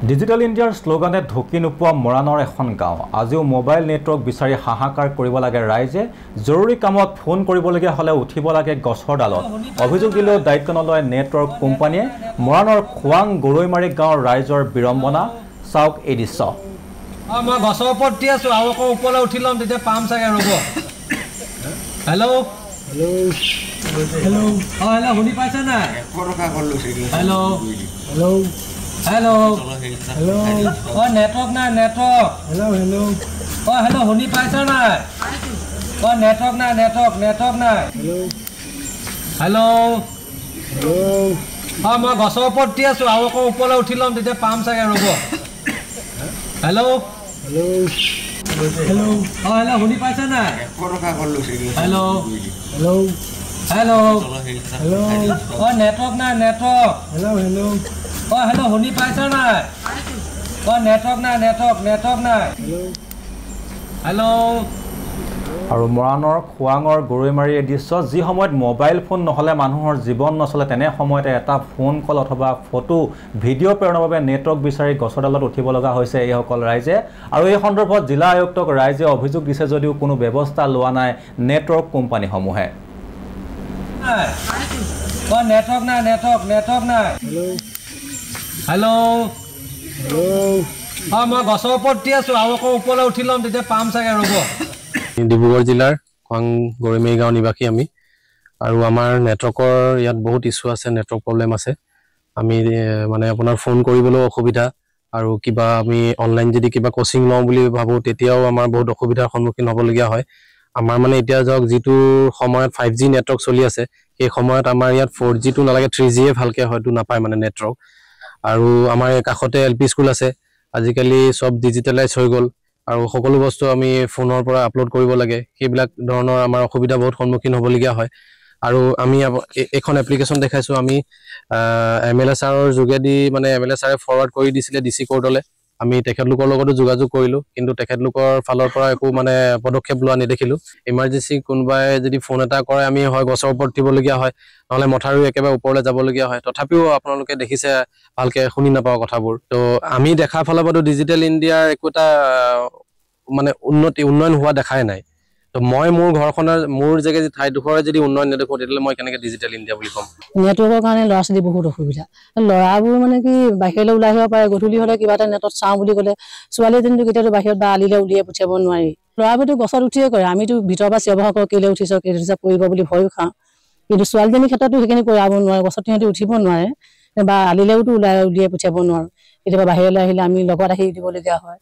digital ইণ্ডিয়াৰ শ্লোগানে ঢুকি নোপোৱা মৰাণৰ এখন গাঁও আজিও মোবাইল নেটৱৰ্ক বিচাৰি হাহাকাৰ কৰিব লাগে ৰাইজে জৰুৰী কামত ফোন কৰিবলগীয়া হলে উঠিব লাগে গছৰ ডালত অভিযোগ দিলেও দায়িত্ব নলয় নেটৱৰ্ক কোম্পানীয়ে মৰাণৰ খোৱাং গৰৈমাৰী গাঁৱৰ ৰাইজৰ বিৰম্বনা চাওক এই দৃশ্য মই গছৰ ওপৰত দি আছো আৰু আকৌ ওপৰলৈ উঠি ল'ম তেতিয়া পাম চাগে ৰ'ব হেল্ল' হেল্ল' হেল্ল' শুনি পাইছে নাই hello' hello' hello' hello' network নাই নেটৱৰ্ক হেল্ল' হেল্ল' হেল্ল' শুনি পাইছে নাই নেটৱৰ্ক নাই নেটৱৰ্ক নাই হেল্ল' মই গছৰ ওপৰত দি আছো আৰু আকৌ ওপৰলৈ উঠি ল'ম তেতিয়া পাম চাগে ৰ'ব হেল্ল' হেল্ল' হেল্ল' শুনি পাইছে নাই hello' hello' hello' hello' network নাই নেটৱৰ্ক হেল্ল' হেল্ল' হেল্ল' শুনি পাইছে নাই নেটৱৰ্ক নাই নেটৱৰ্ক নাই হেল্ল' আৰু মৰাণৰ খোৱাঙৰ গৰৈমাৰী এই দৃশ্য যি সময়ত মোবাইল ফোন নহ'লে মানুহৰ জীৱন নচলে তেনে সময়তে এটা ফোন কল অথবা ফটো ভিডিঅ' প্ৰেৰণৰ বাবে নেটৱৰ্ক বিচাৰি গছৰ ডালত উঠিব লগা হৈছে এইসকল ৰাইজে আৰু এই সন্দৰ্ভত জিলা আয়ুক্তক ৰাইজে অভিযোগ দিছে যদিও কোনো ব্যৱস্থা লোৱা নাই নেটৱৰ্ক কোম্পানীসমূহে নেটৱৰ্ক নাই নেটৱৰ্ক নাই হেল্ল' মই গছৰ ওপৰত দি আছো আৰু আকৌ ওপৰলৈ উঠি ল'ম তেতিয়া পাম চাগে ৰ'ব ডিব্ৰুগড় জিলাৰ খোৱাং গৰৈমাৰী গাঁও নিবাসী আমি আৰু আমাৰ নেটৱৰ্কৰ ইয়াত বহুত ইছ্যু আছে নেটৱৰ্ক প্ৰব্লেম আছে আমি মানে আপোনাৰ ফোন কৰিবলৈও অসুবিধা আৰু কিবা আমি অনলাইন যদি কিবা কোচিং লওঁ বুলি ভাবোঁ তেতিয়াও আমাৰ বহুত অসুবিধাৰ সন্মুখীন হ'বলগীয়া হয় আমাৰ মানে এতিয়া যাওক যিটো সময়ত 5G নেটৱৰ্ক চলি আছে সেই সময়ত আমাৰ ইয়াত 4Gটো নালাগে 3G ভালকৈ হয়তো নাপায় মানে নেটৱৰ্ক আৰু আমাৰ কাষতে LP স্কুল আছে আজিকালি চব ডিজিটেলাইজ হৈ গ'ল আৰু সকলো বস্তু আমি ফোনৰ পৰা আপলোড কৰিব লাগে সেইবিলাক ধৰণৰ আমাৰ অসুবিধা বহুত সন্মুখীন হ'বলগীয়া হয় আৰু আমি এখন এপ্লিকেশ্যন দেখাইছোঁ আমি MLA ছাৰৰ যোগেদি মানে MLA ছাৰে ফৰৱাৰ্ড কৰি দিছিলে DC কোৰ্টলৈ আমি তেখেতলোকৰ লগতো যোগাযোগ কৰিলোঁ কিন্তু তেখেতলোকৰ ফালৰ পৰা একো মানে পদক্ষেপ লোৱা নেদেখিলোঁ ইমাৰ্জেঞ্চি কোনোবাই যদি ফোন এটা কৰে আমি হয় গছৰ ওপৰত উঠিবলগীয়া হয় নহ'লে মথাউৰি একেবাৰে ওপৰলৈ যাবলগীয়া হয় তথাপিও আপোনালোকে দেখিছে ভালকৈ শুনি নাপাওঁ কথাবোৰ তো আমি দেখাৰ ফালৰ পৰাতো ডিজিটেল ইণ্ডিয়াৰ একো এটা মানে উন্নয়ন হোৱা দেখাই নাই তো মই মোৰ ঘৰখনৰ মোৰ জেগাত ঠাইডোখৰে যদি উন্নয়ন নেদেখোঁ তেতিয়াহ'লে মই কেনেকৈ ডিজিটেল ইণ্ডিয়া বুলি ক'ম নেটৱৰ্কৰ কাৰণে ল'ৰা ছোৱালী বহুত অসুবিধা ল'ৰাবোৰ মানে কি বাহিৰলৈ ওলাই আহিব পাৰে গধূলি হ'লে কিবা এটা নেটত চাওঁ বুলি ক'লে ছোৱালী এজনীটো কেতিয়াতো বাহিৰত বা আলিলৈ উলিয়াই পঠিয়াব নোৱাৰি ল'ৰাবোৰতো গছত উঠিয়ে কৰে আমিতো ভিতৰৰ পৰা চিঞৰ বাখৰ কৰোঁ কেলৈ উঠিছ পৰিব বুলি ভয়ো খাওঁ কিন্তু ছোৱালীজনীৰ ক্ষেত্ৰতো সেইখিনি কৰাব নোৱাৰে গছত সিহঁতি উঠিব নোৱাৰে বা আলিলৈওতো উলিয়াই পঠিয়াব নোৱাৰোঁ কেতিয়াবা বাহিৰলৈ আহিলে আমি লগত আহি দিবলগীয়া হয়